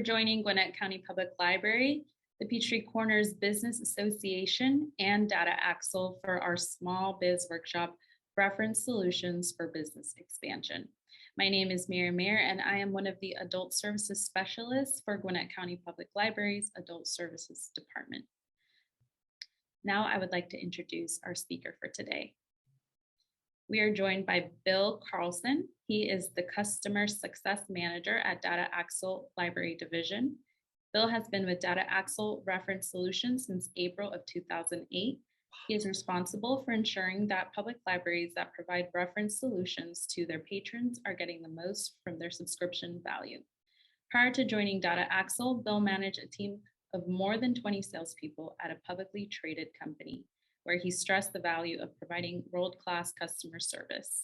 joining Gwinnett County Public Library, the Peachtree Corners Business Association, and Data Axle for our Small Biz Workshop, Reference Solutions for Business Expansion. My name is Miriam Mayer, and I am one of the Adult Services Specialists for Gwinnett County Public Library's Adult Services Department. Now I would like to introduce our speaker for today. We are joined by Bill Carlson. He is the Customer Success Manager at Data Axle Library Division. Bill has been with Data Axle Reference Solutions since April of 2008. He is responsible for ensuring that public libraries that provide reference solutions to their patrons are getting the most from their subscription value. Prior to joining Data Axle, Bill managed a team of more than 20 salespeople at a publicly traded company, where he stressed the value of providing world-class customer service.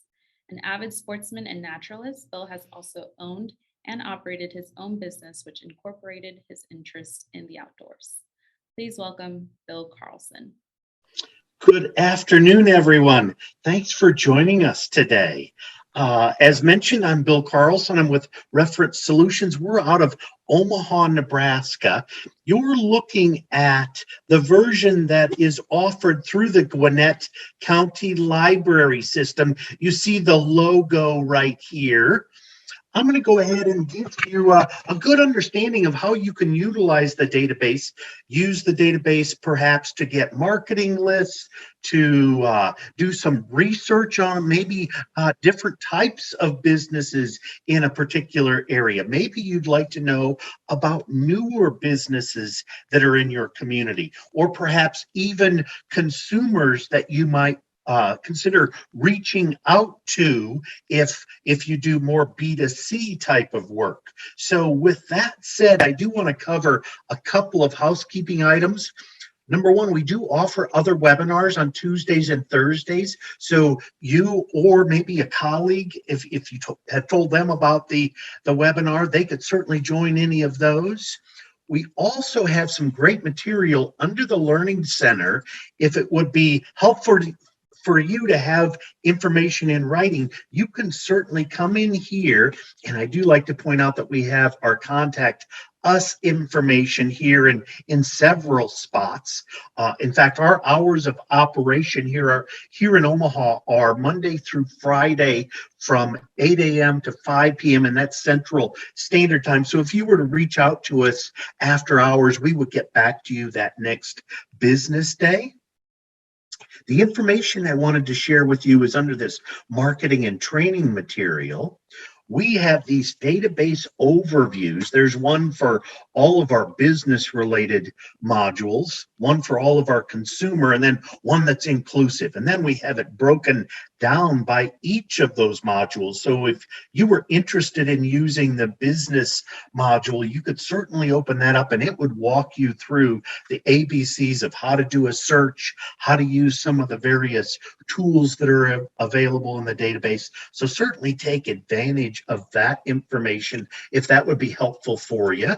An avid sportsman and naturalist, Bill has also owned and operated his own business, which incorporated his interest in the outdoors. Please welcome Bill Carlson. Good afternoon, everyone. Thanks for joining us today. As mentioned, I'm Bill Carlson. I'm with Reference Solutions. We're out of Omaha, Nebraska. You're looking at the version that is offered through the Gwinnett County Library system. You see the logo right here. I'm going to go ahead and give you a good understanding of how you can utilize the database, use the database perhaps to get marketing lists, to do some research on maybe different types of businesses in a particular area. Maybe you'd like to know about newer businesses that are in your community, or perhaps even consumers that you might consider reaching out to if you do more B2C type of work. So with that said, I do want to cover a couple of housekeeping items. Number one, we do offer other webinars on Tuesdays and Thursdays. So you or maybe a colleague, if you had told them about the webinar, they could certainly join any of those. We also have some great material under the Learning Center. If it would be helpful for you to have information in writing, you can certainly come in here. And I do like to point out that we have our contact us information here in several spots. In fact, our hours of operation here in Omaha are Monday through Friday from 8 a.m. to 5 p.m. and that's Central Standard Time. So if you were to reach out to us after hours, we would get back to you that next business day. The information I wanted to share with you is under this marketing and training material. We have these database overviews. There's one for all of our business-related modules, one for all of our consumer, and then one that's inclusive. And then we have it broken down by each of those modules. So if you were interested in using the business module, you could certainly open that up and it would walk you through the ABCs of how to do a search, how to use some of the various tools that are available in the database. So certainly take advantage of that information if that would be helpful for you.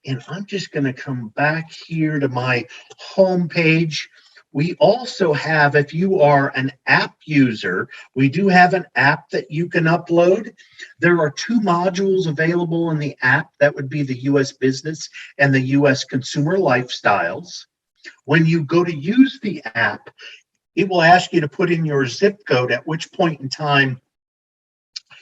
And I'm just going to come back here to my home page. We also have, if you are an app user, we do have an app that you can upload. There are two modules available in the app. That would be the U.S. Business and the U.S. Consumer Lifestyles. When you go to use the app, it will ask you to put in your zip code, at which point in time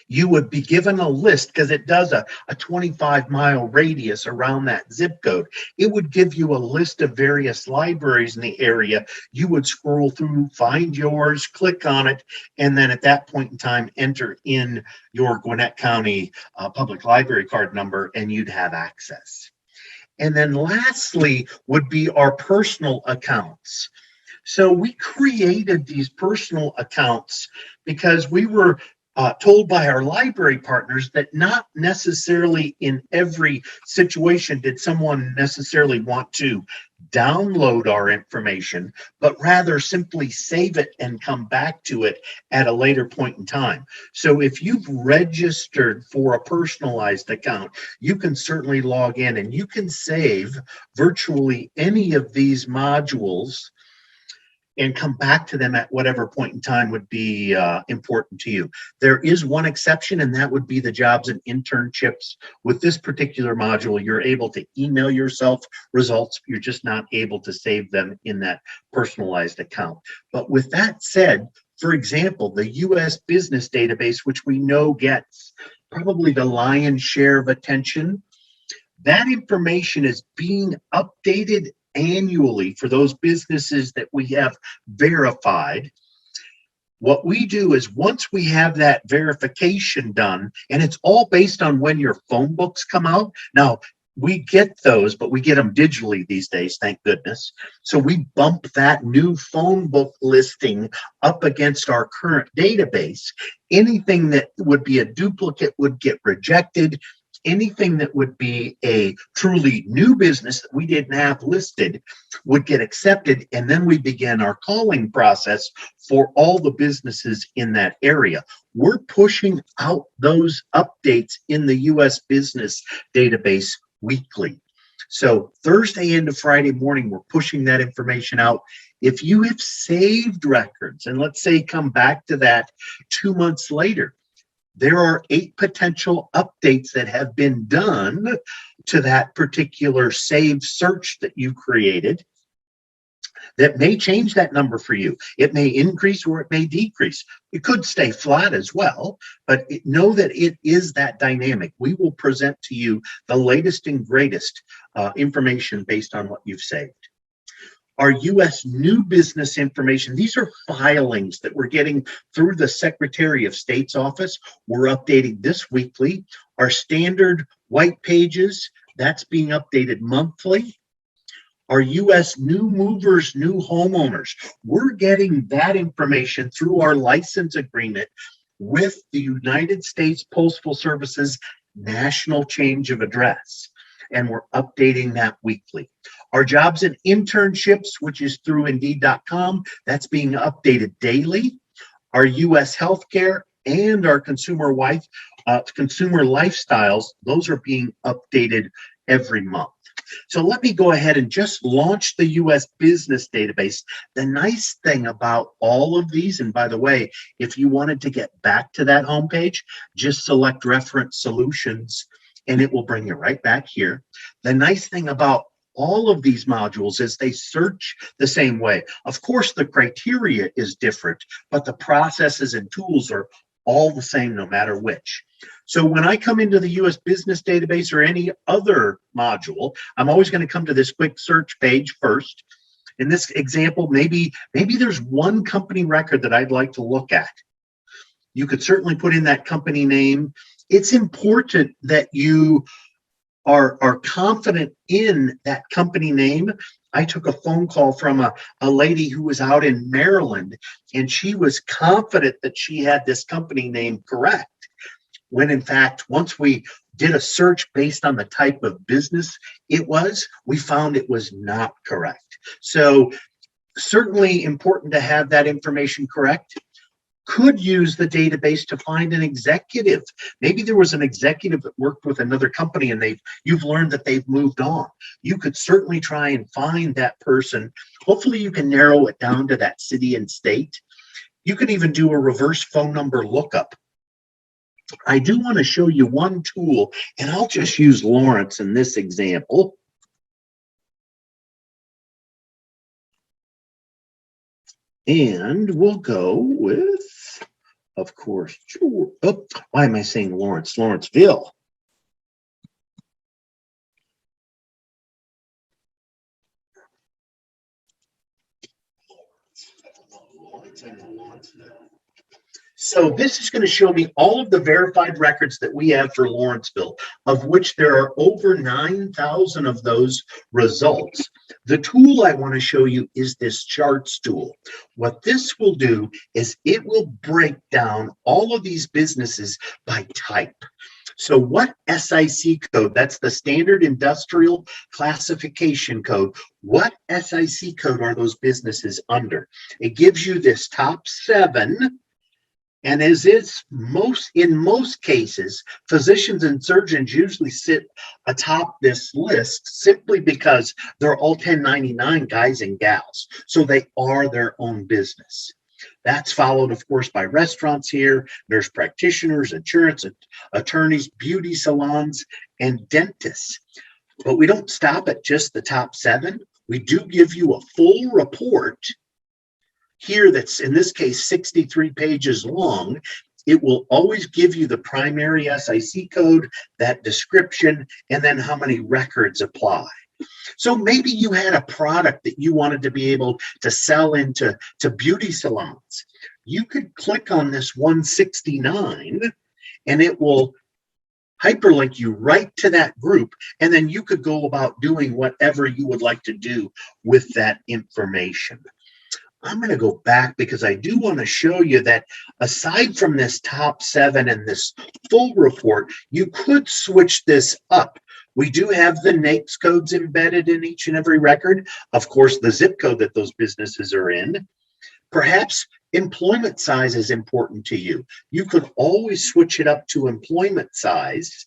you would be given a list, because it does a 25-mile radius around that zip code. It would give you a list of various libraries in the area. You would scroll through, find yours, click on it, and then at that point in time, enter in your Gwinnett County Public Library card number, and you'd have access. And then lastly would be our personal accounts. So we created these personal accounts because we were told by our library partners that not necessarily in every situation did someone necessarily want to download our information, but rather simply save it and come back to it at a later point in time. So if you've registered for a personalized account, you can certainly log in and you can save virtually any of these modules and come back to them at whatever point in time would be important to you. There is one exception, and that would be the jobs and internships. With this particular module, you're able to email yourself results. You're just not able to save them in that personalized account. But with that said, for example, the U.S. business database, which we know gets probably the lion's share of attention, that information is being updated annually for those businesses that we have verified. What we do is once we have that verification done, and it's all based on when your phone books come out. Now, we get those, but we get them digitally these days, thank goodness. So we bump that new phone book listing up against our current database. Anything that would be a duplicate would get rejected. Anything that would be a truly new business that we didn't have listed would get accepted, and then we begin our calling process for all the businesses in that area. We're pushing out those updates in the U.S. business database weekly. So Thursday into Friday morning, we're pushing that information out. If you have saved records, and let's say come back to that 2 months later, there are 8 potential updates that have been done to that particular saved search that you created that may change that number for you. It may increase or it may decrease. It could stay flat as well, but know that it is that dynamic. We will present to you the latest and greatest information based on what you've saved. Our U.S. new business information, these are filings that we're getting through the Secretary of State's office. We're updating this weekly. Our standard white pages, that's being updated monthly. Our U.S. new movers, new homeowners, we're getting that information through our license agreement with the United States Postal Service's national change of address, and we're updating that weekly. Our jobs and internships, which is through Indeed.com, that's being updated daily. Our U.S. healthcare and our consumer lifestyles, those are being updated every month. So let me go ahead and just launch the U.S. business database. The nice thing about all of these, and by the way, if you wanted to get back to that homepage, just select Reference Solutions, and it will bring you right back here. The nice thing about all of these modules is they search the same way. Of course, the criteria is different, but the processes and tools are all the same no matter which. So when I come into the U.S. business database or any other module, I'm always going to come to this quick search page first. In this example, maybe there's one company record that I'd like to look at. You could certainly put in that company name. It's important that you are confident in that company name. I took a phone call from a lady who was out in Maryland, and she was confident that she had this company name correct, when in fact, once we did a search based on the type of business it was, we found it was not correct. So certainly important to have that information correct. Could use the database to find an executive. Maybe there was an executive that worked with another company and you've learned that they've moved on. You could certainly try and find that person. Hopefully you can narrow it down to that city and state. You can even do a reverse phone number lookup. I do want to show you one tool, and I'll just use Lawrence in this example. And we'll go with, of course, oh, why am I saying Lawrence? Lawrenceville. So this is going to show me all of the verified records that we have for Lawrenceville, of which there are over 9,000 of those results. The tool I want to show you is this charts tool. What this will do is it will break down all of these businesses by type. So what SIC code, that's the Standard Industrial Classification Code, what SIC code are those businesses under? It gives you this top 7 And as is in most cases, physicians and surgeons usually sit atop this list simply because they're all 1099 guys and gals. So they are their own business. That's followed, of course, by restaurants here, nurse practitioners, insurance attorneys, beauty salons, and dentists. But we don't stop at just the top 7. We do give you a full report here that's, in this case, 63 pages long. It will always give you the primary SIC code, that description, and then how many records apply. So maybe you had a product that you wanted to be able to sell into beauty salons. You could click on this 169 and it will hyperlink you right to that group, and then you could go about doing whatever you would like to do with that information. I'm going to go back because I do want to show you that aside from this top 7 and this full report, you could switch this up. We do have the NAICS codes embedded in each and every record. Of course, the zip code that those businesses are in. Perhaps employment size is important to you. You could always switch it up to employment size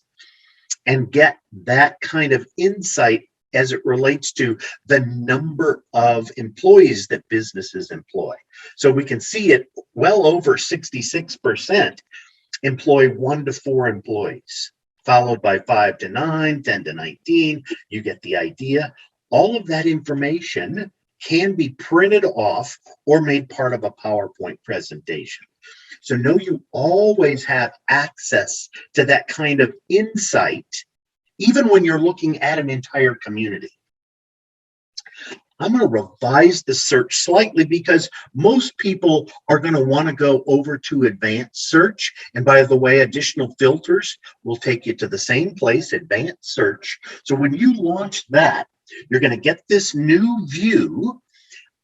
and get that kind of insight as it relates to the number of employees that businesses employ. So we can see it well over 66% employ 1 to 4 employees, followed by 5 to 9, 10 to 19. You get the idea. All of that information can be printed off or made part of a PowerPoint presentation. So know you always have access to that kind of insight, even when you're looking at an entire community. I'm going to revise the search slightly because most people are going to want to go over to advanced search. And by the way, additional filters will take you to the same place, advanced search. So when you launch that, you're going to get this new view.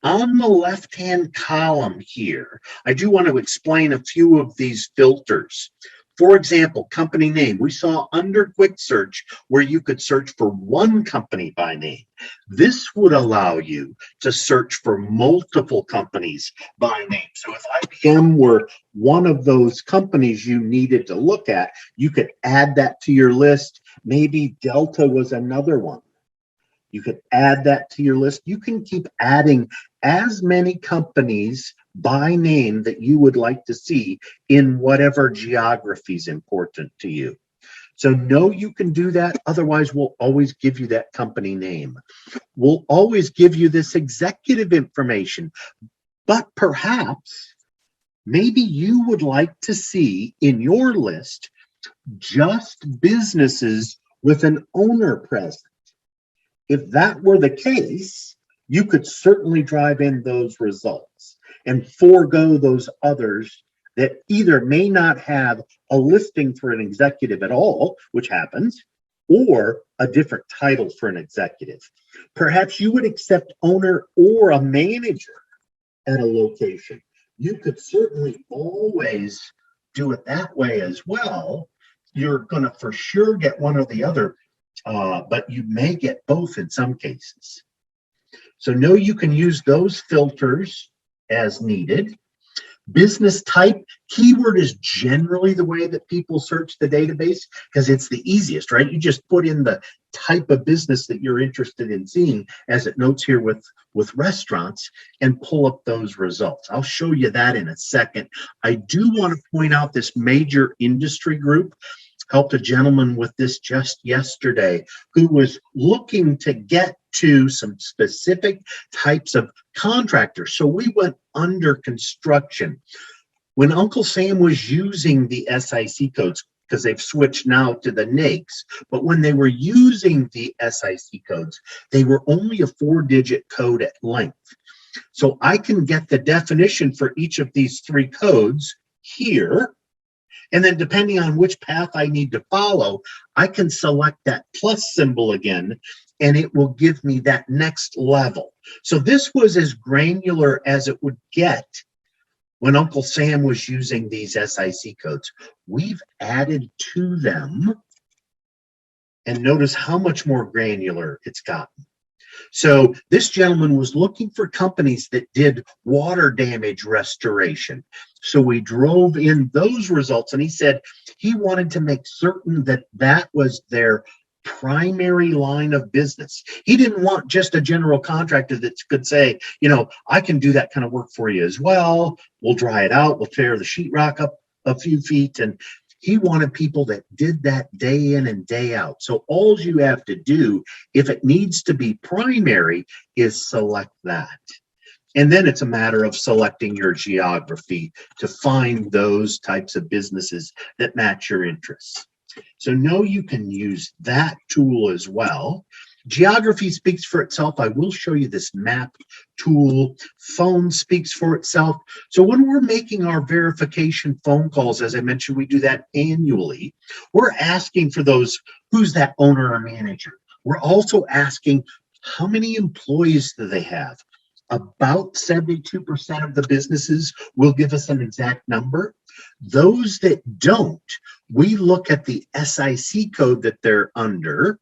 On the left-hand column here, I do want to explain a few of these filters. For example, company name. We saw under quick search where you could search for one company by name. This would allow you to search for multiple companies by name. So if IBM were one of those companies you needed to look at, you could add that to your list. Maybe Delta was another one. You could add that to your list. You can keep adding as many companies by name that you would like to see in whatever geography is important to you. So know you can do that. Otherwise, we'll always give you that company name. We'll always give you this executive information. But perhaps, maybe you would like to see in your list just businesses with an owner present. If that were the case, you could certainly drive in those results and forego those others that either may not have a listing for an executive at all, which happens, or a different title for an executive. Perhaps you would accept owner or a manager at a location. You could certainly always do it that way as well. You're going to for sure get one or the other, but you may get both in some cases. So know you can use those filters as needed. Business type, keyword is generally the way that people search the database because it's the easiest, right? You just put in the type of business that you're interested in seeing, as it notes here with restaurants, and pull up those results. I'll show you that in a second. I do want to point out this major industry group. Helped a gentleman with this just yesterday who was looking to get to some specific types of contractors. So we went under construction. When Uncle Sam was using the SIC codes, because they've switched now to the NAICS, but when they were using the SIC codes, they were only a 4-digit code at length. So I can get the definition for each of these 3 codes here. And then depending on which path I need to follow, I can select that plus symbol again, and it will give me that next level. So this was as granular as it would get when Uncle Sam was using these SIC codes. We've added to them, and notice how much more granular it's gotten. So this gentleman was looking for companies that did water damage restoration. So we drove in those results, and he said he wanted to make certain that that was their primary line of business. He didn't want just a general contractor that could say, I can do that kind of work for you as well. We'll dry it out. We'll tear the sheetrock up a few feet. And he wanted people that did that day in and day out. So all you have to do, if it needs to be primary, is select that. And then it's a matter of selecting your geography to find those types of businesses that match your interests. So know you can use that tool as well. Geography speaks for itself. I will show you this map tool. Phone speaks for itself. So when we're making our verification phone calls, as I mentioned, we do that annually. We're asking for those, who's that owner or manager? We're also asking, how many employees do they have? About 72% of the businesses will give us an exact number. Those that don't, we look at the SIC code that they're under,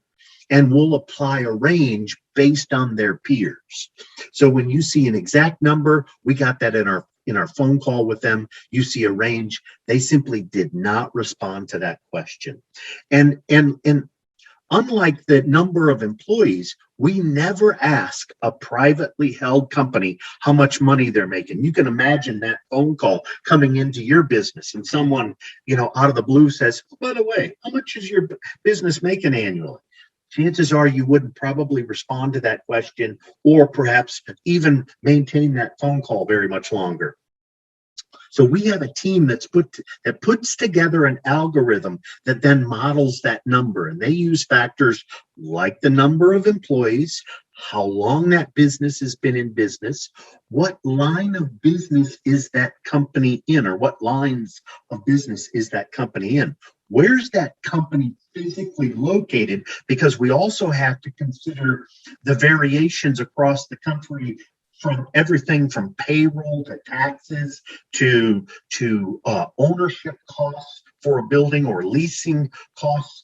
and we'll apply a range based on their peers. So when you see an exact number, we got that in our phone call with them. You see a range. They simply did not respond to that question. And unlike the number of employees, we never ask a privately held company how much money they're making. You can imagine that phone call coming into your business and someone, out of the blue says, oh, by the way, how much is your business making annually? Chances are you wouldn't probably respond to that question, or perhaps even maintain that phone call very much longer. So we have a team that puts together an algorithm that then models that number, and they use factors like the number of employees, how long that business has been in business, what line of business is that company in, or what lines of business is that company in. Where's that company physically located? Because we also have to consider the variations across the country, from everything from payroll to taxes to ownership costs for a building, or leasing costs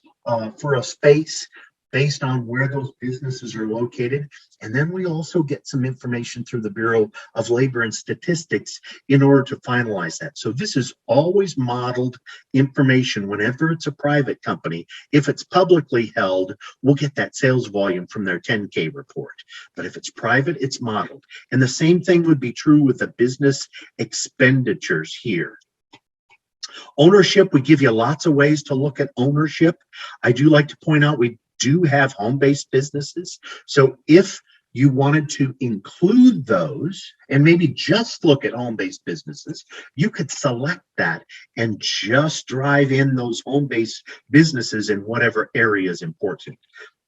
for a space, based on where those businesses are located. And then we also get some information through the Bureau of Labor and Statistics in order to finalize that. So this is always modeled information whenever it's a private company. If it's publicly held, we'll get that sales volume from their 10K report. But if it's private, it's modeled. And the same thing would be true with the business expenditures here. Ownership, we give you lots of ways to look at ownership. I do like to point out we do have home-based businesses. So if you wanted to include those and maybe just look at home-based businesses, you could select that and just drive in those home-based businesses in whatever area is important.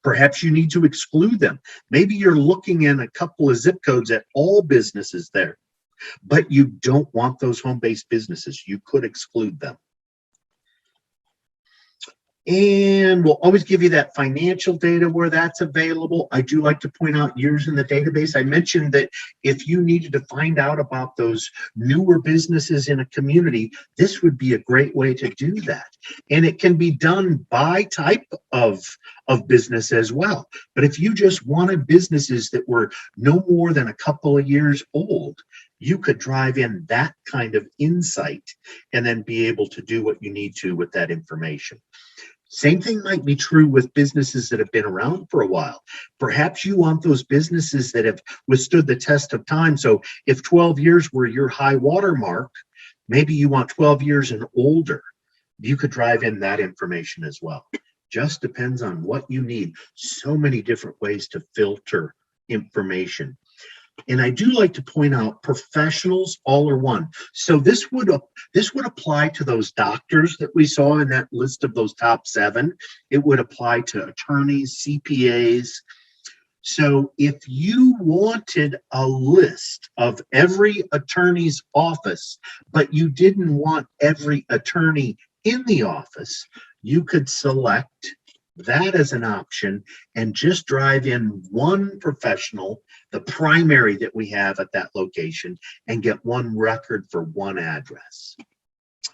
Perhaps you need to exclude them. Maybe you're looking in a couple of zip codes at all businesses there, but you don't want those home-based businesses. You could exclude them. And we'll always give you that financial data where that's available. I do like to point out years in the database. I mentioned that if you needed to find out about those newer businesses in a community, this would be a great way to do that. And it can be done by type of business as well. But if you just wanted businesses that were no more than a couple of years old, you could drive in that kind of insight and then be able to do what you need to with that information. Same thing might be true with businesses that have been around for a while. Perhaps you want those businesses that have withstood the test of time. So if 12 years were your high water mark, maybe you want 12 years and older. You could drive in that information as well. Just depends on what you need. So many different ways to filter information. And I do like to point out professionals, all are one. So this would apply to those doctors that we saw in that list of those top 7. It would apply to attorneys, CPAs. So if you wanted a list of every attorney's office, but you didn't want every attorney in the office, you could select that as an option and just drive in one professional, the primary that we have at that location, and get one record for one address.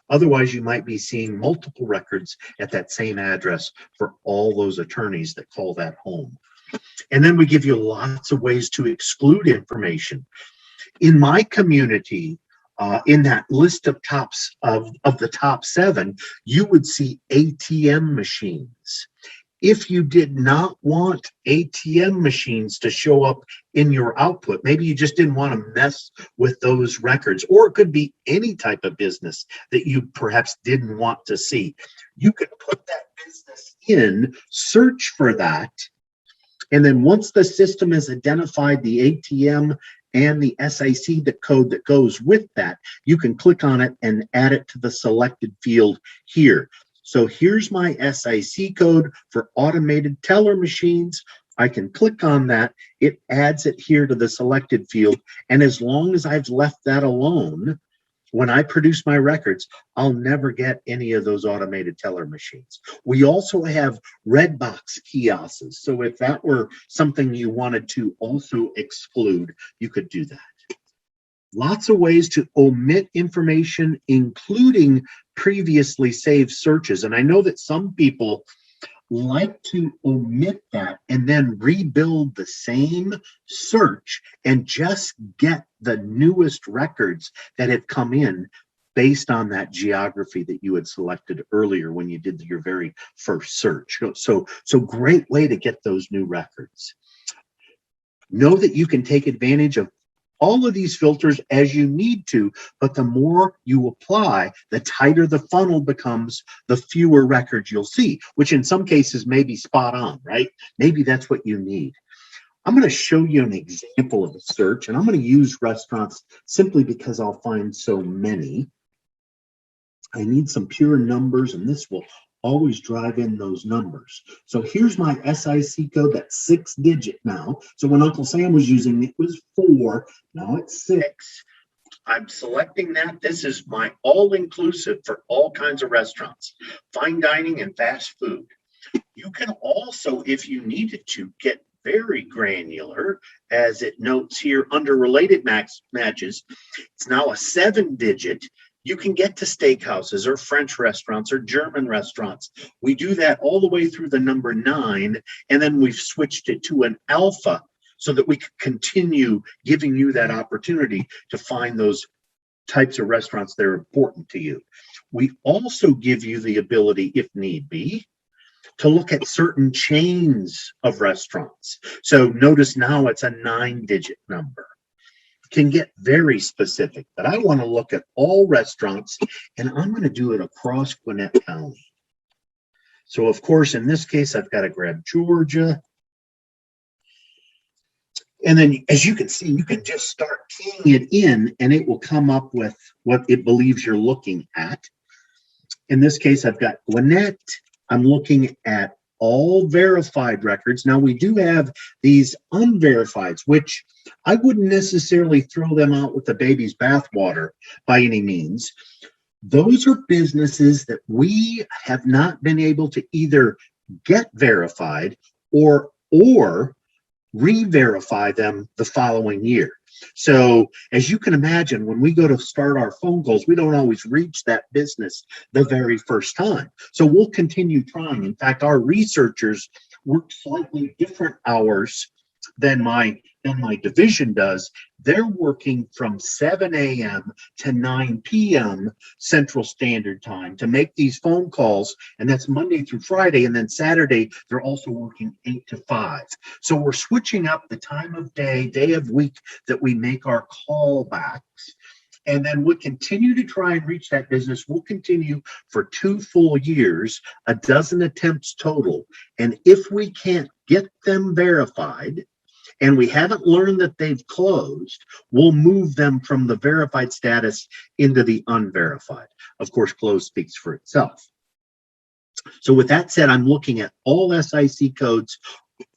Otherwise, you might be seeing multiple records at that same address for all those attorneys that call that home. And then we give you lots of ways to exclude information. In my community, in that list of the top 7, you would see ATM machines. If you did not want ATM machines to show up in your output, maybe you just didn't want to mess with those records, or it could be any type of business that you perhaps didn't want to see. You could put that business in, search for that, and then once the system has identified the ATM and the SIC, the code that goes with that, you can click on it and add it to the selected field here. So here's my SIC code for automated teller machines. I can click on that. It adds it here to the selected field. And as long as I've left that alone, when I produce my records, I'll never get any of those automated teller machines. We also have red box kiosks. So if that were something you wanted to also exclude, you could do that. Lots of ways to omit information, including previously saved searches. And I know that some people like to omit that and then rebuild the same search and just get the newest records that have come in based on that geography that you had selected earlier when you did your very first search. So great way to get those new records. Know that you can take advantage of all of these filters as you need to, but the more you apply, the tighter the funnel becomes, the fewer records you'll see, which in some cases may be spot on, right? Maybe that's what you need. I'm going to show you an example of a search, and I'm going to use restaurants simply because I'll find so many. I need some pure numbers, and this will always drive in those numbers. So here's my SIC code. That's 6-digit now. So when Uncle Sam was using it was 4. Now it's 6. I'm selecting that. This is my all-inclusive for all kinds of restaurants, fine dining and fast food. You can also, if you needed to, get very granular, as it notes here under related matches. It's now a 7-digit. You can get to steakhouses or French restaurants or German restaurants. We do that all the way through the number 9, and then we've switched it to an alpha so that we can continue giving you that opportunity to find those types of restaurants that are important to you. We also give you the ability, if need be, to look at certain chains of restaurants. So notice now it's a 9-digit number. Can get very specific, but I want to look at all restaurants, and I'm going to do it across Gwinnett County. So of course, in this case, I've got to grab Georgia. And then as you can see, you can just start keying it in and it will come up with what it believes you're looking at. In this case, I've got Gwinnett. I'm looking at all verified records. Now we do have these unverifieds, which I wouldn't necessarily throw them out with the baby's bathwater by any means. Those are businesses that we have not been able to either get verified or re-verify them the following year. So as you can imagine, when we go to start our phone calls, we don't always reach that business the very first time. So we'll continue trying. In fact, our researchers work slightly different hours than my division does. They're working from 7 a.m. to 9 p.m. Central Standard Time to make these phone calls, and that's Monday through Friday, and then Saturday they're also working 8 to 5. So we're switching up the time of day of week that we make our callbacks, and then we'll continue to try and reach that business. We'll continue for 2 full years, a dozen attempts total, and if we can't get them verified, and we haven't learned that they've closed, we'll move them from the verified status into the unverified. Of course, closed speaks for itself. So with that said, I'm looking at all SIC codes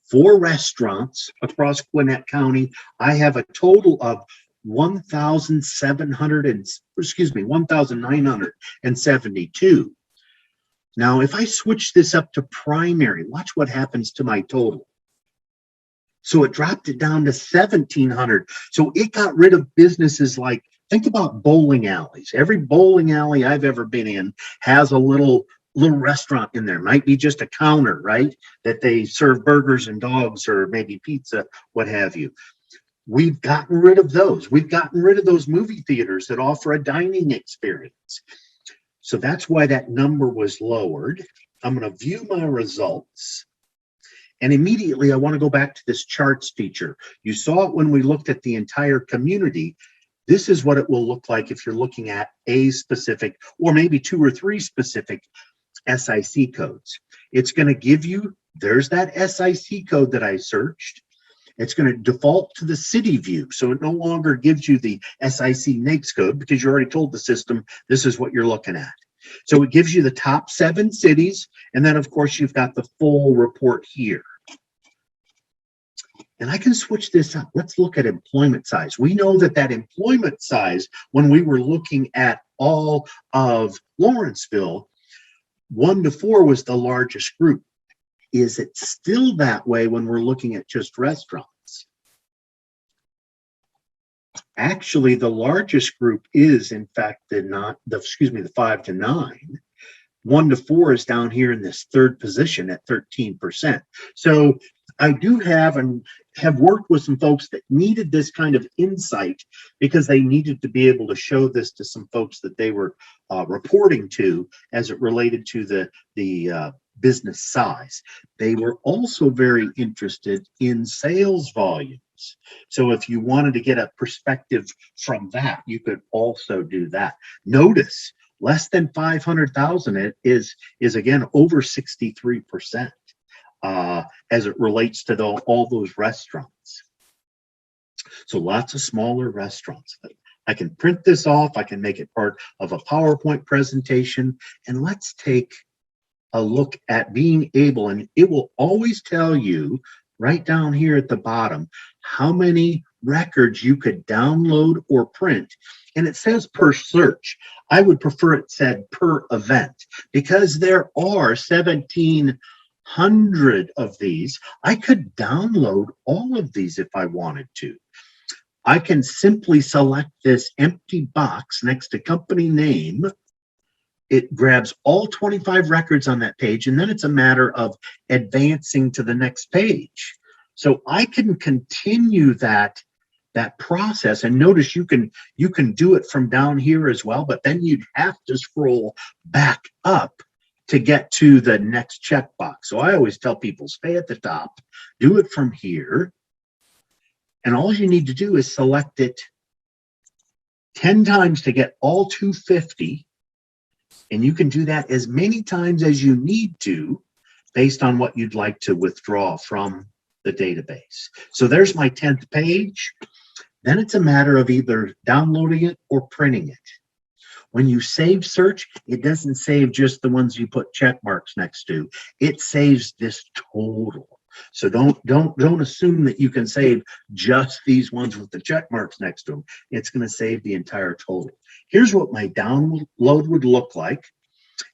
for restaurants across Gwinnett County. I have a total of 1,972. Now, if I switch this up to primary, watch what happens to my total. So it dropped it down to 1,700. So it got rid of businesses like, think about bowling alleys. Every bowling alley I've ever been in has a little little restaurant in there. Might be just a counter, right? That they serve burgers and dogs or maybe pizza, what have you. We've gotten rid of those. We've gotten rid of those movie theaters that offer a dining experience. So that's why that number was lowered. I'm going to view my results. And immediately I want to go back to this charts feature. You saw it when we looked at the entire community. This is what it will look like if you're looking at a specific, or maybe 2 or 3 specific SIC codes. It's going to give you, there's that SIC code that I searched. It's going to default to the city view. So it no longer gives you the SIC NAICS code because you already told the system this is what you're looking at. So it gives you the top 7 cities. And then, of course, you've got the full report here. And I can switch this up. Let's look at employment size. We know that that employment size, when we were looking at all of Lawrenceville, 1 to 4 was the largest group. Is it still that way when we're looking at just restaurants? Actually, the largest group is, in fact, the 5 to 9. 1 to 4 is down here in this 3rd position at 13%. So I do have worked with some folks that needed this kind of insight because they needed to be able to show this to some folks that they were reporting to as it related to the business size. They were also very interested in sales volumes. So if you wanted to get a perspective from that, you could also do that. Notice less than 500,000 is again over 63%. As it relates to all those restaurants. So lots of smaller restaurants. I can print this off. I can make it part of a PowerPoint presentation. And let's take a look at being able, and it will always tell you right down here at the bottom how many records you could download or print. And it says per search. I would prefer it said per event because there are 1,700 of these. I could download all of these if I wanted to. I can simply select this empty box next to company name. It grabs all 25 records on that page, and then it's a matter of advancing to the next page. So I can continue that process, and notice you can do it from down here as well, but then you'd have to scroll back up to get to the next checkbox. So I always tell people, stay at the top, do it from here, and all you need to do is select it 10 times to get all 250, and you can do that as many times as you need to based on what you'd like to withdraw from the database. So there's my 10th page. Then it's a matter of either downloading it or printing it. When you save search, it doesn't save just the ones you put check marks next to. It saves this total. So don't assume that you can save just these ones with the check marks next to them. It's going to save the entire total. Here's what my download would look like.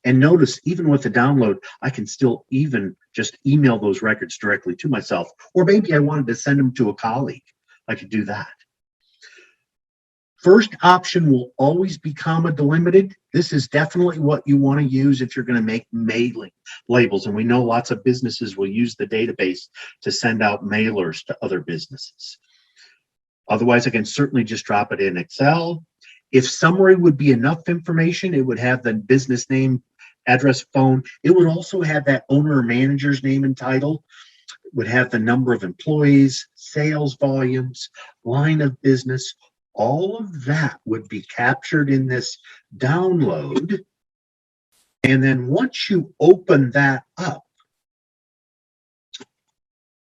And notice, even with the download, I can still even just email those records directly to myself. Or maybe I wanted to send them to a colleague. I could do that. First option will always be comma delimited. This is definitely what you want to use if you're going to make mailing labels. And we know lots of businesses will use the database to send out mailers to other businesses. Otherwise, I can certainly just drop it in Excel. If summary would be enough information, it would have the business name, address, phone. It would also have that owner or manager's name and title. It would have the number of employees, sales volumes, line of business. All of that would be captured in this download. And then once you open that up,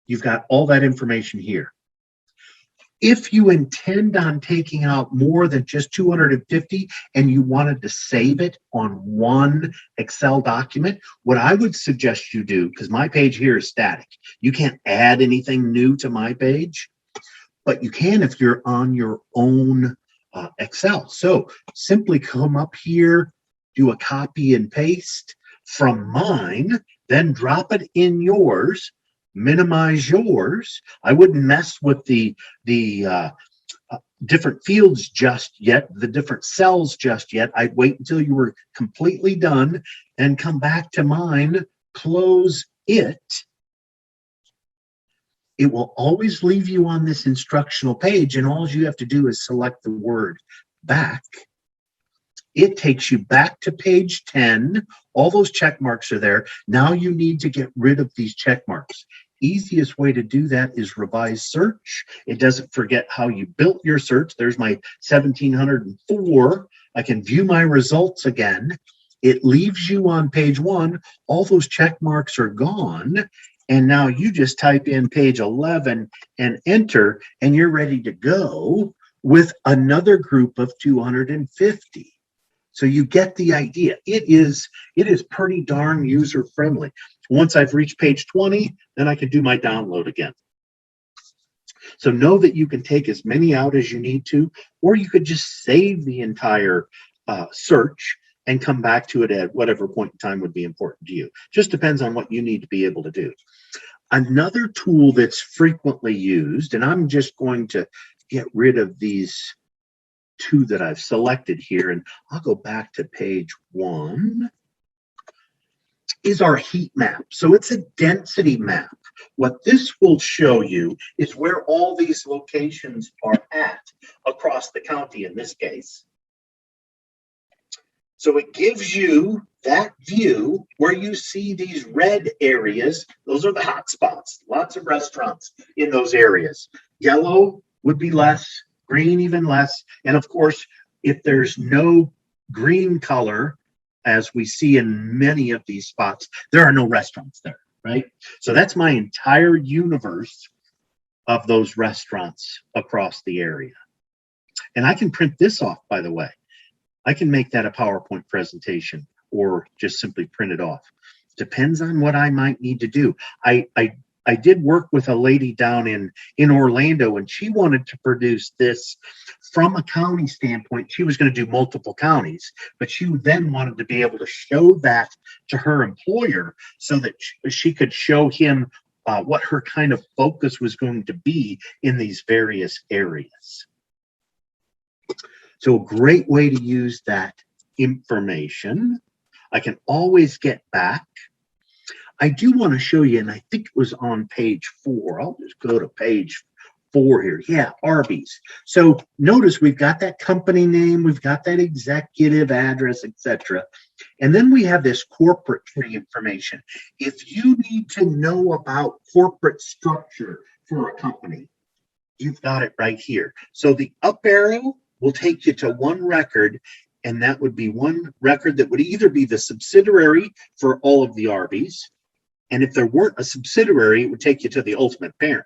you've got all that information here. If you intend on taking out more than just 250 and you wanted to save it on one Excel document, what I would suggest you do, because my page here is static, you can't add anything new to my page, but you can if you're on your own Excel. So simply come up here, do a copy and paste from mine, then drop it in yours, minimize yours. I wouldn't mess with the different fields just yet, the different cells just yet. I'd wait until you were completely done and come back to mine, close it. It will always leave you on this instructional page, and all you have to do is select the word back. It takes you back to page 10. All those check marks are there. Now you need to get rid of these check marks. Easiest way to do that is revise search. It doesn't forget how you built your search. There's my 1704. I can view my results again. It leaves you on page 1. All those check marks are gone. And now you just type in page 11 and enter, and you're ready to go with another group of 250. So you get the idea. It is pretty darn user friendly. Once I've reached page 20, then I can do my download again. So know that you can take as many out as you need to, or you could just save the entire search and come back to it at whatever point in time would be important to you. Just depends on what you need to be able to do. Another tool that's frequently used, and I'm just going to get rid of these 2 that I've selected here, and I'll go back to page 1, is our heat map. So it's a density map. What this will show you is where all these locations are at across the county in this case. So it gives you that view where you see these red areas. Those are the hot spots. Lots of restaurants in those areas. Yellow would be less, green even less. And of course, if there's no green color, as we see in many of these spots, there are no restaurants there, right? So that's my entire universe of those restaurants across the area. And I can print this off, by the way. I can make that a PowerPoint presentation or just simply print it off. Depends on what I might need to do. I did work with a lady down in Orlando, and she wanted to produce this from a county standpoint. She was going to do multiple counties, but she then wanted to be able to show that to her employer so that she could show him what her kind of focus was going to be in these various areas. So a great way to use that information. I can always get back. I do want to show you, and I think it was on page 4. I'll just go to page 4 here. Yeah, Arby's. So notice we've got that company name, we've got that executive address, etc. And then we have this corporate tree information. If you need to know about corporate structure for a company, you've got it right here. So the up arrow will take you to one record, and that would be one record that would either be the subsidiary for all of the Arby's, and if there weren't a subsidiary, it would take you to the ultimate parent.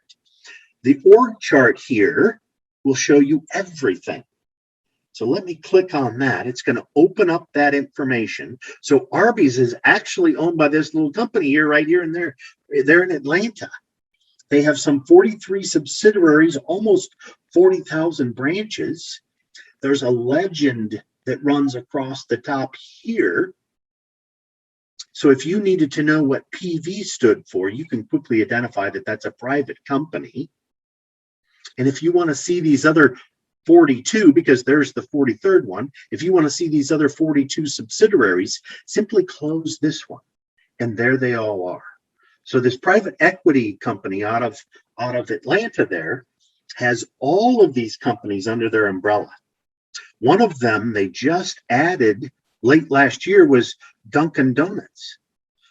The org chart here will show you everything. So let me click on that. It's going to open up that information. So Arby's is actually owned by this little company here, right here and there. They're in Atlanta. They have some 43 subsidiaries, almost 40,000 branches. There's a legend that runs across the top here. So if you needed to know what PV stood for, you can quickly identify that that's a private company. And if you want to see these other 42, because there's the 43rd one, if you want to see these other 42 subsidiaries, simply close this one. And there they all are. So this private equity company out of Atlanta there has all of these companies under their umbrella. One of them they just added late last year was Dunkin' Donuts.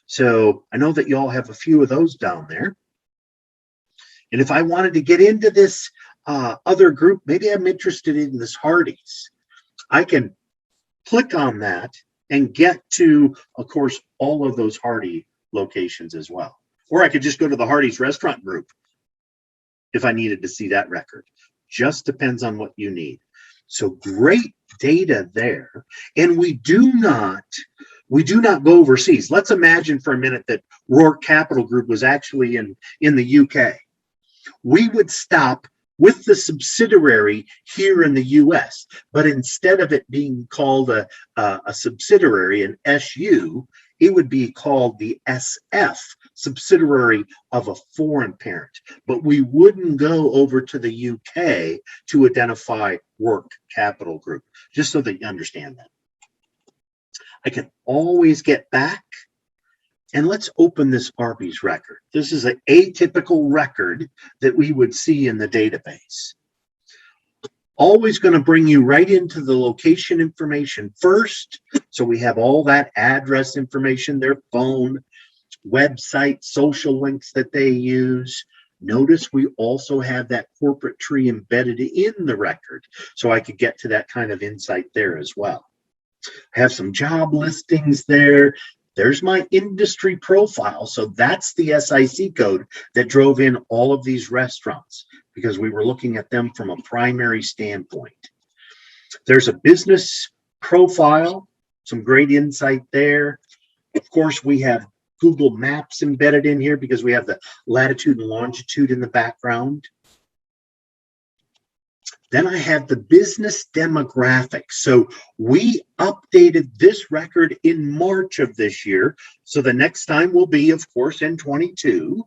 So I know that you all have a few of those down there. And if I wanted to get into this other group, maybe I'm interested in this Hardee's, I can click on that and get to, of course, all of those Hardy locations as well. Or I could just go to the Hardee's restaurant group if I needed to see that record. Just depends on what you need. So great data there. And we do not go overseas. Let's imagine for a minute that Rourke Capital Group was actually in the UK. We would stop with the subsidiary here in the US, but instead of it being called a subsidiary, an SU, it would be called the SF subsidiary of a foreign parent, but we wouldn't go over to the UK to identify Work Capital Group, just so that you understand that. I can always get back, and let's open this Arby's record. This is an atypical record that we would see in the database. Always going to bring you right into the location information first. So we have all that address information, their phone, website, social links that they use. Notice we also have that corporate tree embedded in the record, so I could get to that kind of insight there as well. I have some job listings there. There's my industry profile. So that's the SIC code that drove in all of these restaurants, because we were looking at them from a primary standpoint. There's a business profile, some great insight there. Of course, we have Google Maps embedded in here because we have the latitude and longitude in the background. Then I have the business demographics. So we updated this record in March of this year. So the next time will be, of course, in 22.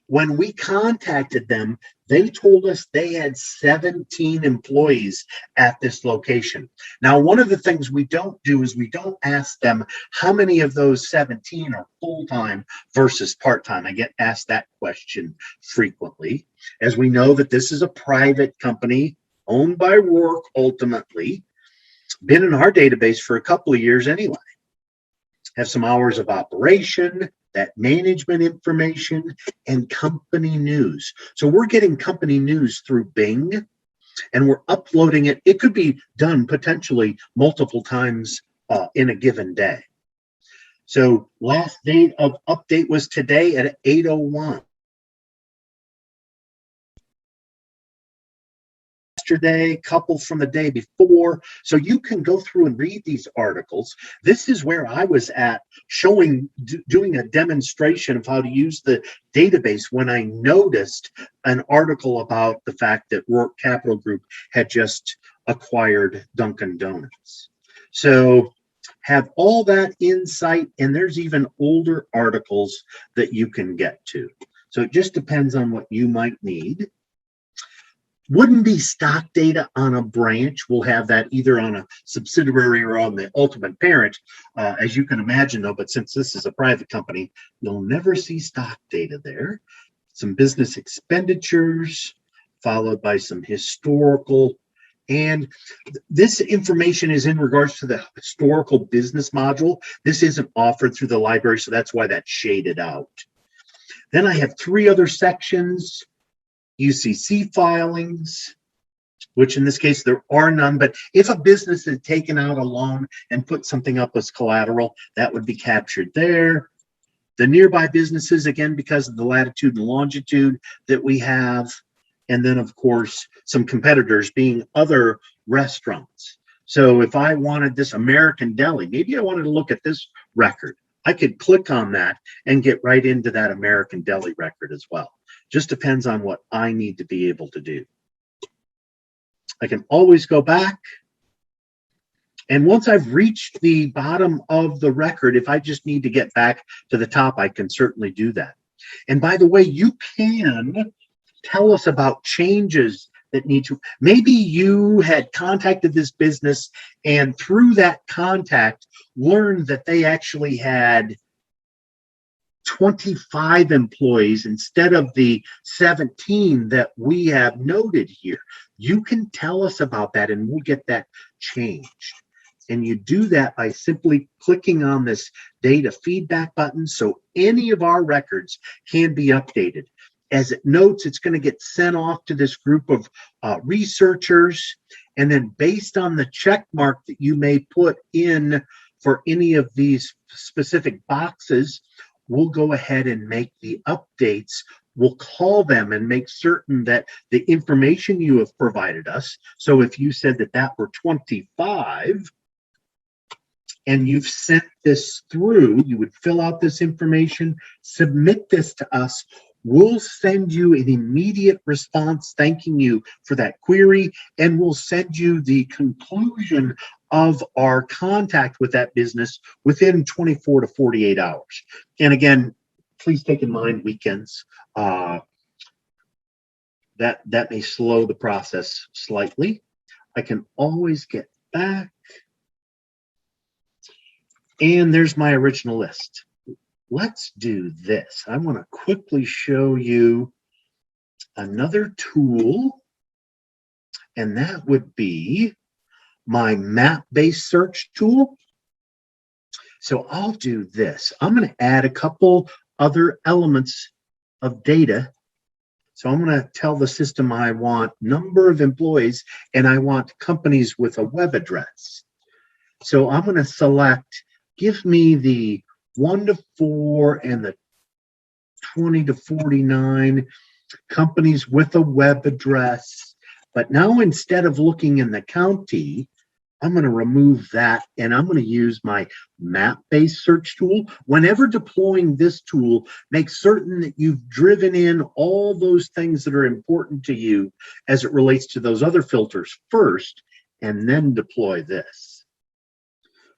When we contacted them, they told us they had 17 employees at this location. Now, one of the things we don't do is we don't ask them how many of those 17 are full-time versus part-time. I get asked that question frequently, as we know that this is a private company owned by Rourke ultimately, been in our database for a couple of years anyway. Have some hours of operation, that management information, and company news. So we're getting company news through Bing, and we're uploading it. It could be done potentially multiple times in a given day. So last date of update was today at 8:01. Yesterday, couple from the day before. So you can go through and read these articles. This is where I was at doing a demonstration of how to use the database when I noticed an article about the fact that Rourke Capital Group had just acquired Dunkin' Donuts. So have all that insight, and there's even older articles that you can get to. So it just depends on what you might need. Wouldn't be stock data on a branch. We'll have that either on a subsidiary or on the ultimate parent, as you can imagine, though. But since this is a private company, you'll never see stock data there. Some business expenditures, followed by some historical. And this information is in regards to the historical business module. This isn't offered through the library, so that's why that's shaded out. Then I have 3 other sections. UCC filings, which in this case there are none, but if a business had taken out a loan and put something up as collateral, that would be captured there. The nearby businesses, again, because of the latitude and longitude that we have, and then of course some competitors being other restaurants. So if I wanted this American Deli, maybe I wanted to look at this record, I could click on that and get right into that American Deli record as well. Just depends on what I need to be able to do. I can always go back. And once I've reached the bottom of the record, if I just need to get back to the top, I can certainly do that. And by the way, you can tell us about changes that need to, maybe you had contacted this business and through that contact learned that they actually had 25 employees instead of the 17 that we have noted here. You can tell us about that and we'll get that changed. And you do that by simply clicking on this data feedback button so any of our records can be updated. As it notes, it's going to get sent off to this group of researchers, and then based on the check mark that you may put in for any of these specific boxes, we'll go ahead and make the updates. We'll call them and make certain that the information you have provided us, so if you said that that were 25 and you've sent this through, you would fill out this information, submit this to us. We'll send you an immediate response thanking you for that query, and we'll send you the conclusion of our contact with that business within 24 to 48 hours. And again, please take in mind weekends. That may slow the process slightly. I can always get back. And there's my original list. Let's do this. I want to quickly show you another tool, and that would be my map-based search tool. So I'll do this. I'm going to add a couple other elements of data. So I'm going to tell the system I want number of employees and I want companies with a web address. So I'm going to select, give me the 1 to 4 and the 20 to 49 companies with a web address. But now instead of looking in the county, I'm going to remove that and I'm going to use my map-based search tool. Whenever deploying this tool, make certain that you've driven in all those things that are important to you as it relates to those other filters first, and then deploy this.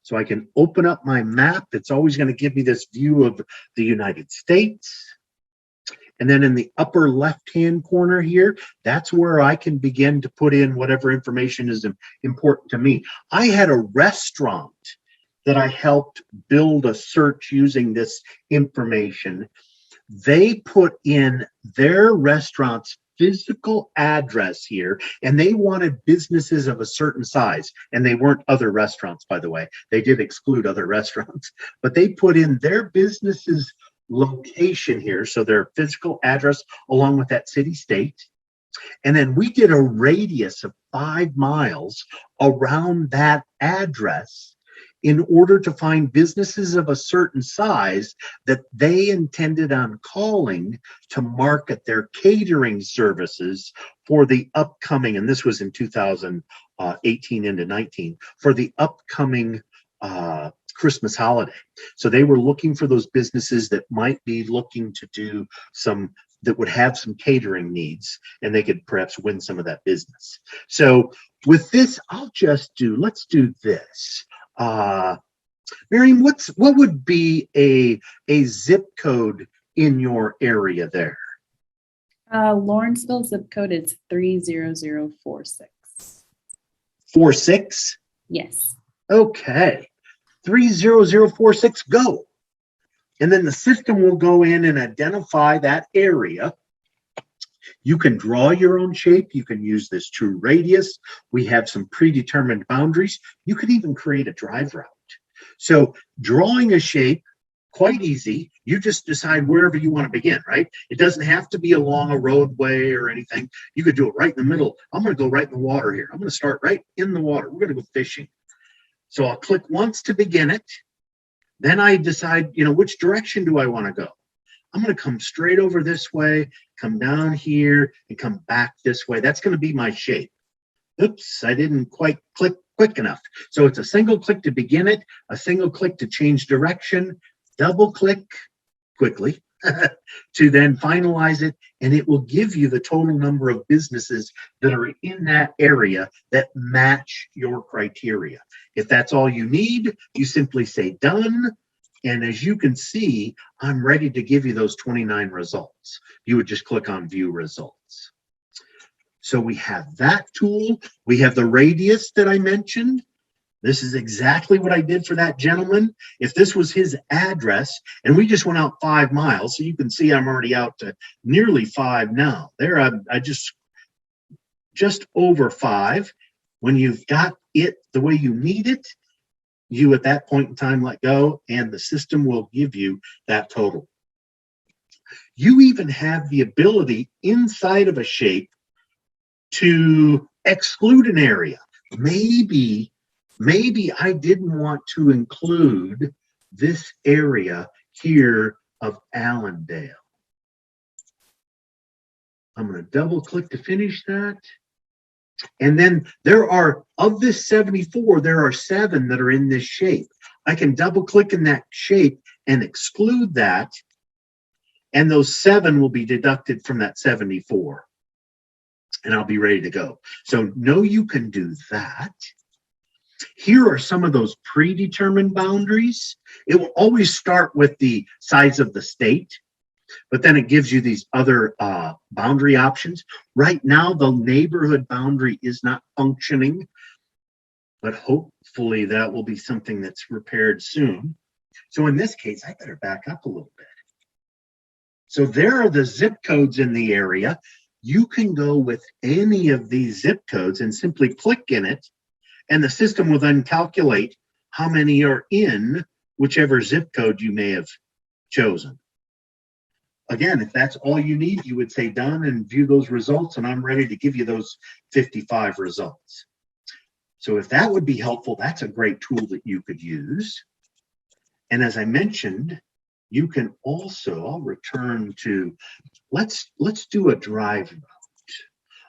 So I can open up my map. It's always going to give me this view of the United States. And then in the upper left-hand corner here, that's where I can begin to put in whatever information is important to me. I had a restaurant that I helped build a search using this information. They put in their restaurant's physical address here, and they wanted businesses of a certain size, and they weren't other restaurants, by the way. They did exclude other restaurants, but they put in their business's location here, so their physical address along with that city state, and then we did a radius of 5 miles around that address in order to find businesses of a certain size that they intended on calling to market their catering services for the upcoming, and this was in 2018 into 19, for the upcoming Christmas holiday. So they were looking for those businesses that might be looking to do some, that would have some catering needs, and they could perhaps win some of that business. So with this, I'll just do, let's do this. Miriam, what would be a zip code in your area there? Lawrenceville zip code is 30046. 46? Yes. Okay. 30046, go. And then the system will go in and identify that area. You can draw your own shape. You can use this true radius. We have some predetermined boundaries. You can even create a drive route. So drawing a shape, quite easy. You just decide wherever you want to begin, right? It doesn't have to be along a roadway or anything. You could do it right in the middle. I'm going to go right in the water here. I'm going to start right in the water. We're going to go fishing. So I'll click once to begin it. Then I decide, which direction do I want to go? I'm going to come straight over this way, come down here, and come back this way. That's going to be my shape. Oops, I didn't quite click quick enough. So it's a single click to begin it, a single click to change direction, double click quickly to then finalize it, and it will give you the total number of businesses that are in that area that match your criteria. If that's all you need, you simply say done. And as you can see, I'm ready to give you those 29 results. You would just click on view results. So we have that tool. We have the radius that I mentioned. This is exactly what I did for that gentleman. If this was his address, and we just went out 5 miles, so you can see I'm already out to nearly 5 now. There, I just over 5. When you've got it the way you need it, you at that point in time let go, and the system will give you that total. You even have the ability inside of a shape to exclude an area. Maybe I didn't want to include this area here of Allendale. I'm going to double click to finish that. And then there are, of this 74, there are 7 that are in this shape. I can double click in that shape and exclude that, and those 7 will be deducted from that 74. And I'll be ready to go. So no, you can do that. Here are some of those predetermined boundaries. It will always start with the size of the state. But then it gives you these other boundary options. Right now, the neighborhood boundary is not functioning, but hopefully that will be something that's repaired soon. So in this case, I better back up a little bit. So there are the zip codes in the area. You can go with any of these zip codes and simply click in it, and the system will then calculate how many are in whichever zip code you may have chosen. Again, if that's all you need, you would say done and view those results, and I'm ready to give you those 55 results. So if that would be helpful, that's a great tool that you could use. And as I mentioned, you can also, I'll return to, let's do a drive route.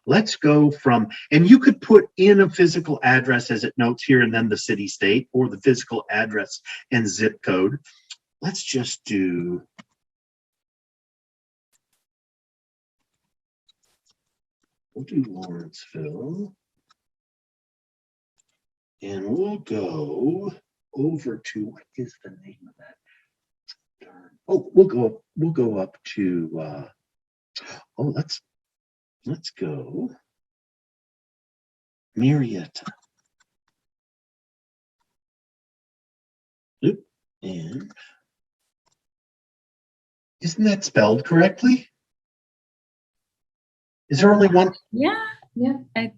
Let's go from, and you could put in a physical address as it notes here, and then the city state, or the physical address and zip code. Let's just do, we'll do Lawrenceville. And we'll go over to, what is the name of that? Oh, we'll go up to let's go Marietta. Oop, and isn't that spelled correctly? Is there only one? Yeah, I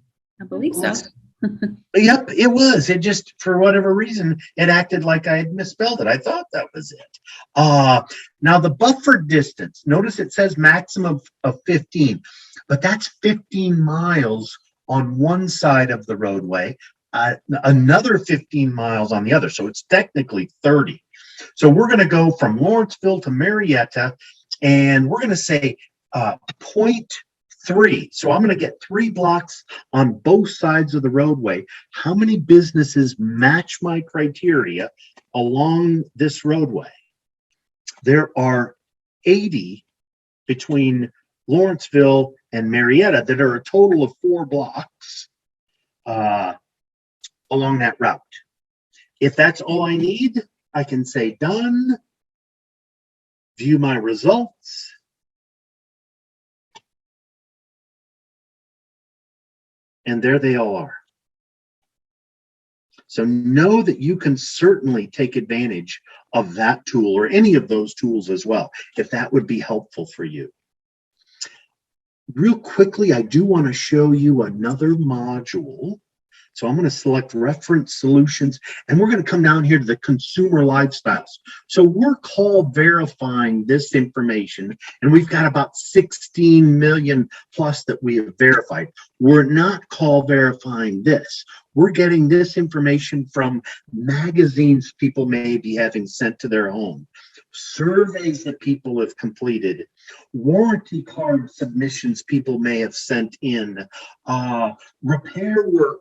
believe so. Yep, it was. It just, for whatever reason, it acted like I had misspelled it. I thought that was it. Now the buffer distance, notice it says maximum of 15, but that's 15 miles on one side of the roadway, another 15 miles on the other. So it's technically 30. So we're going to go from Lawrenceville to Marietta, and we're going to say 0.3. So I'm going to get 3 blocks on both sides of the roadway. How many businesses match my criteria along this roadway? There are 80 between Lawrenceville and Marietta that are a total of 4 blocks along that route. If that's all I need, I can say done, view my results. And there they all are. So know that you can certainly take advantage of that tool or any of those tools as well, if that would be helpful for you. Real quickly, I do want to show you another module. So I'm going to select Reference Solutions, and we're going to come down here to the Consumer Lifestyles. So we're call verifying this information, and we've got about 16 million plus that we have verified. We're not call verifying this. We're getting this information from magazines people may be having sent to their home, surveys that people have completed, warranty card submissions people may have sent in, repair work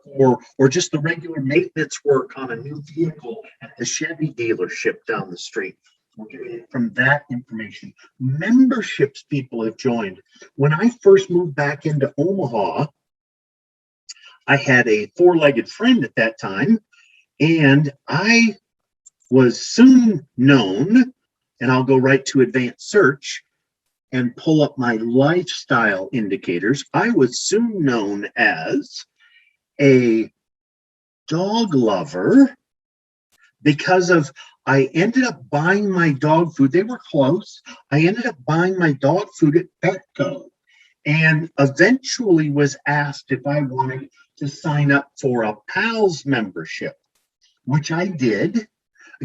or just the regular maintenance work on a new vehicle at the Chevy dealership down the street. We're getting it from that information. Memberships people have joined. When I first moved back into Omaha, I had a 4-legged friend at that time, and I was soon known, and I'll go right to advanced search and pull up my lifestyle indicators. I was soon known as a dog lover because of, I ended up buying my dog food. They were close. I ended up buying my dog food at Petco, and eventually was asked if I wanted to sign up for a PALS membership, which I did.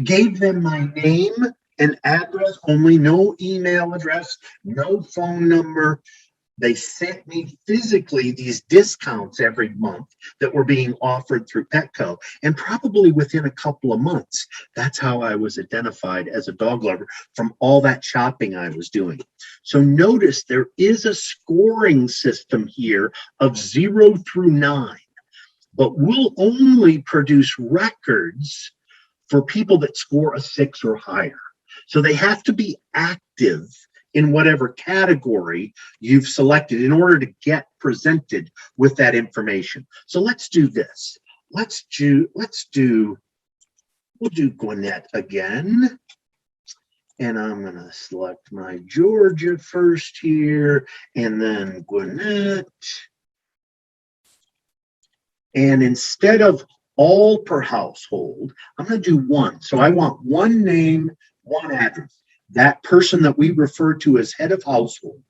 Gave them my name and address only, no email address, no phone number. They sent me physically these discounts every month that were being offered through Petco. And probably within a couple of months, that's how I was identified as a dog lover from all that shopping I was doing. So notice there is a scoring system here of 0 through 9, but we'll only produce records for people that score a 6 or higher. So they have to be active in whatever category you've selected in order to get presented with that information. So let's do this. We'll do Gwinnett again. And I'm going to select my Georgia first here, and then Gwinnett. And instead of all per household, I'm going to do one. So I want one name, one address. That person that we refer to as head of household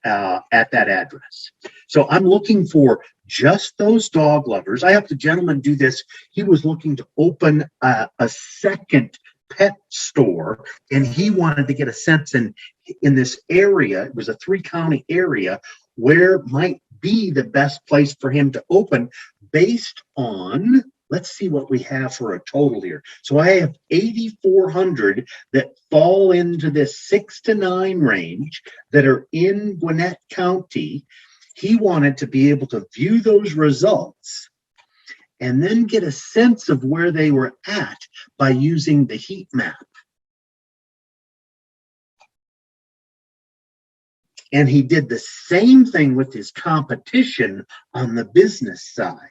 at that address. So I'm looking for just those dog lovers. I have the gentleman do this. He was looking to open a second pet store, and he wanted to get a sense in this area. It was a 3-county area where might be the best place for him to open based on, let's see what we have for a total here. So I have 8,400 that fall into this 6 to 9 range that are in Gwinnett County. He wanted to be able to view those results and then get a sense of where they were at by using the heat map. And he did the same thing with his competition on the business side.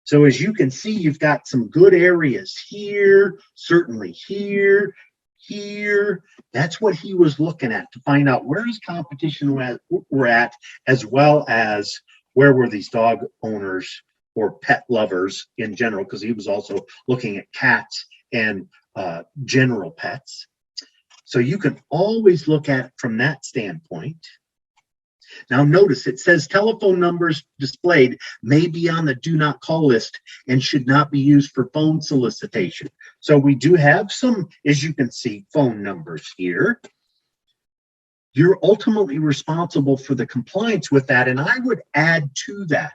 So as you can see, you've got some good areas here, certainly here, here. That's what he was looking at to find out where his competition were at, as well as where were these dog owners or pet lovers in general, because he was also looking at cats and general pets. So you can always look at it from that standpoint. Now notice it says telephone numbers displayed may be on the do not call list and should not be used for phone solicitation. So we do have some, as you can see, phone numbers here. You're ultimately responsible for the compliance with that, and I would add to that.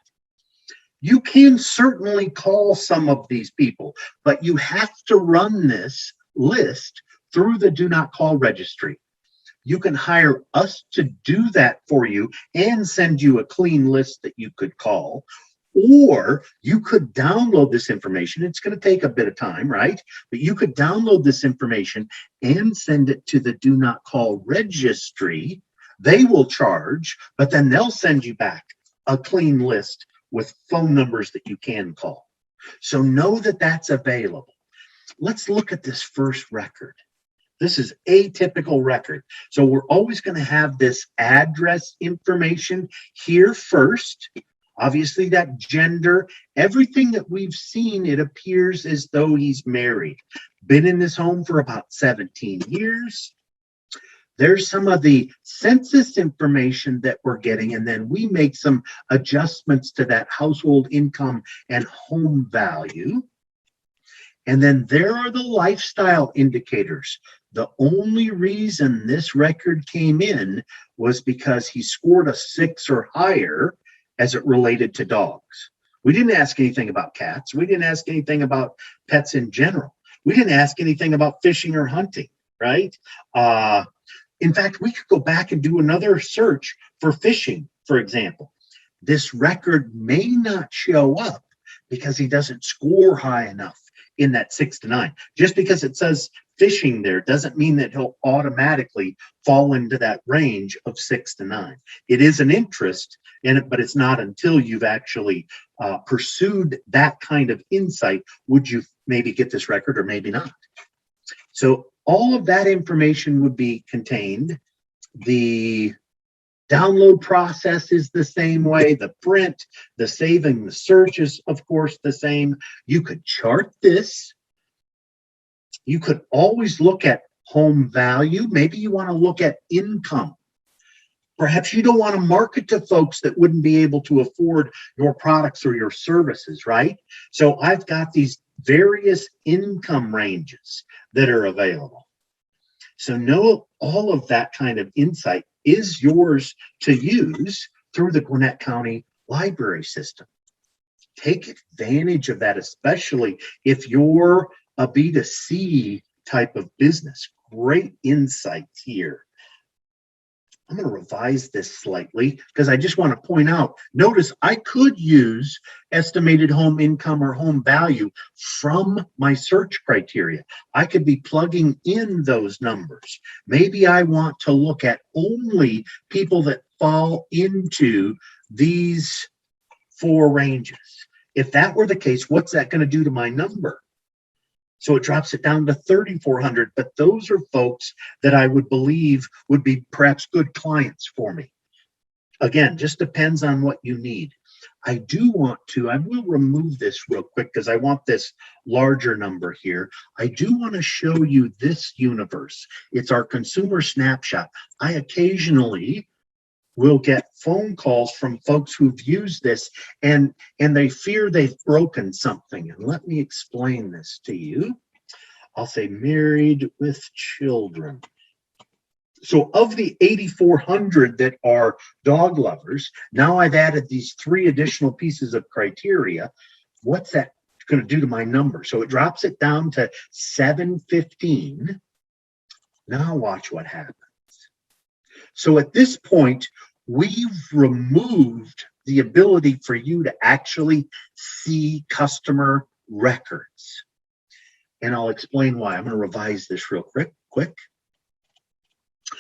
You can certainly call some of these people, but you have to run this list through the do not call registry. You can hire us to do that for you and send you a clean list that you could call, or you could download this information. It's going to take a bit of time, right? But you could download this information and send it to the do not call registry. They will charge, but then they'll send you back a clean list with phone numbers that you can call. So know that that's available. Let's look at this first record. This is a typical record. So we're always going to have this address information here first. Obviously, that gender, everything that we've seen, it appears as though he's married. Been in this home for about 17 years. There's some of the census information that we're getting, and then we make some adjustments to that household income and home value. And then there are the lifestyle indicators. The only reason this record came in was because he scored a 6 or higher as it related to dogs. We didn't ask anything about cats. We didn't ask anything about pets in general. We didn't ask anything about fishing or hunting, right? In fact, we could go back and do another search for fishing, for example. This record may not show up because he doesn't score high enough in that 6 to 9. Just because it says fishing there doesn't mean that he'll automatically fall into that range of 6 to 9. It is an interest in it, but it's not until you've actually pursued that kind of insight would you maybe get this record or maybe not. So all of that information would be contained. The download process is the same way. The print, the saving, the search is, of course, the same. You could chart this. You could always look at home value. Maybe you want to look at income. Perhaps you don't want to market to folks that wouldn't be able to afford your products or your services, right? So I've got these various income ranges that are available. So know all of that kind of insight is yours to use through the Gwinnett County Library system. Take advantage of that, especially if you're a B2C type of business. Great insights here. I'm going to revise this slightly because I just want to point out, notice I could use estimated home income or home value from my search criteria. I could be plugging in those numbers. Maybe I want to look at only people that fall into these 4 ranges. If that were the case, what's that going to do to my number? So it drops it down to 3,400, but those are folks that I would believe would be perhaps good clients for me. Again, just depends on what you need. I will remove this real quick because I want this larger number here. I do want to show you this universe. It's our consumer snapshot. I occasionally will get phone calls from folks who've used this and they fear they've broken something. And let me explain this to you. I'll say married with children. So of the 8,400 that are dog lovers, now I've added these 3 additional pieces of criteria. What's that going to do to my number? So it drops it down to 715. Now watch what happens. So at this point, we've removed the ability for you to actually see customer records. And I'll explain why. I'm going to revise this real quick.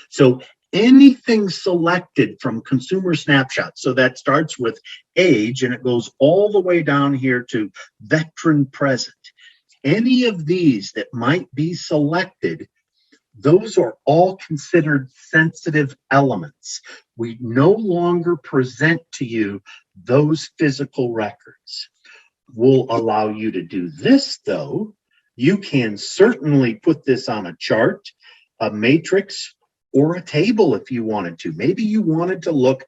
So anything selected from consumer snapshot, so that starts with age and it goes all the way down here to veteran present. Any of these that might be selected, those are all considered sensitive elements. We no longer present to you those physical records. We'll allow you to do this, though. You can certainly put this on a chart, a matrix, or a table if you wanted to. Maybe you wanted to look,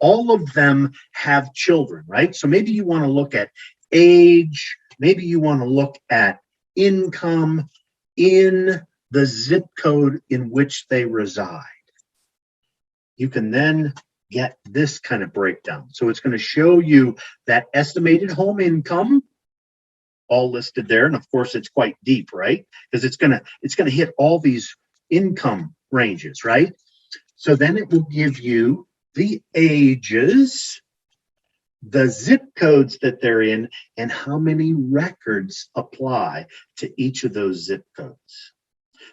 all of them have children, right? So maybe you want to look at age, maybe you want to look at income in the zip code in which they reside. You can then get this kind of breakdown. So it's going to show you that estimated home income, all listed there. And of course, it's quite deep, right? Because it's going to hit all these income ranges, right? So then it will give you the ages, the zip codes that they're in, and how many records apply to each of those zip codes.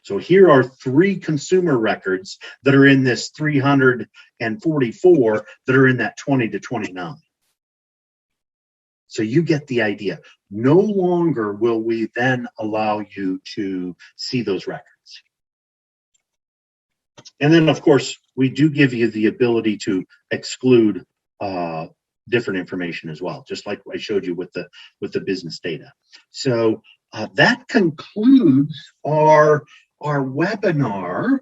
So here are 3 consumer records that are in this 344 that are in that 20 to 29. So you get the idea. No longer will we then allow you to see those records. And then, of course, we do give you the ability to exclude different information as well, just like I showed you with the business data. So that concludes our webinar.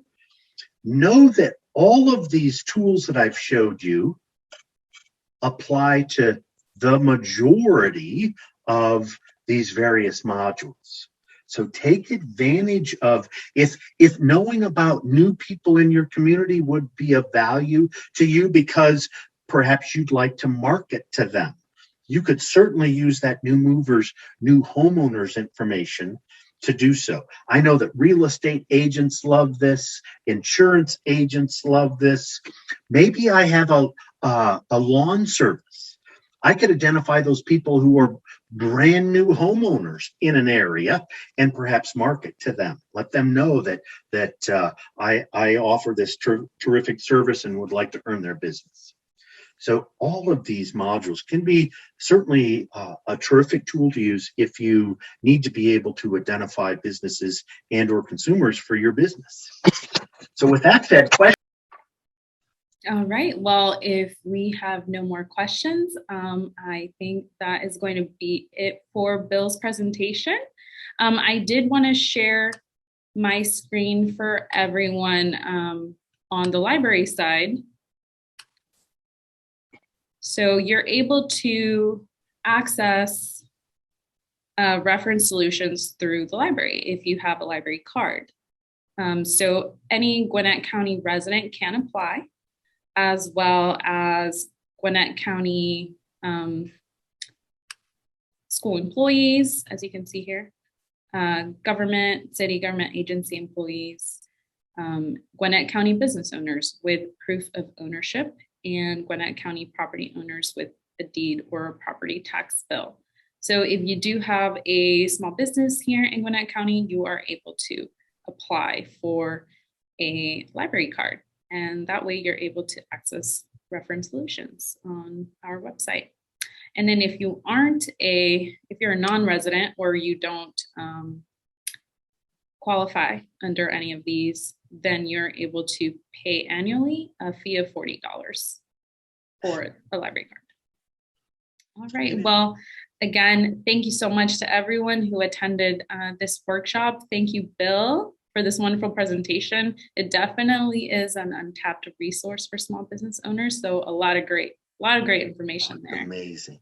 Know that all of these tools that I've showed you apply to the majority of these various modules. So take advantage of, if knowing about new people in your community would be of value to you because perhaps you'd like to market to them, you could certainly use that new movers, new homeowners information to do so. I know that real estate agents love this, insurance agents love this. Maybe I have a lawn service. I could identify those people who are brand new homeowners in an area and perhaps market to them. Let them know that I offer this terrific service and would like to earn their business. So all of these modules can be certainly a terrific tool to use if you need to be able to identify businesses and or consumers for your business. So with that said, questions? All right. Well, if we have no more questions, I think that is going to be it for Bill's presentation. I did want to share my screen for everyone on the library side. So you're able to access reference solutions through the library if you have a library card. So any Gwinnett County resident can apply, as well as Gwinnett County school employees, as you can see here, government, city government agency employees, Gwinnett County business owners with proof of ownership, and Gwinnett County property owners with a deed or a property tax bill. So if you do have a small business here in Gwinnett County, you are able to apply for a library card. And that way you're able to access reference solutions on our website. And then if you aren't if you're a non-resident or you don't qualify under any of these, then you're able to pay annually a fee of $40 for a library card. All right. Well, again, thank you so much to everyone who attended this workshop. Thank you, Bill, for this wonderful presentation. It definitely is an untapped resource for small business owners. So a lot of great information there. Amazing.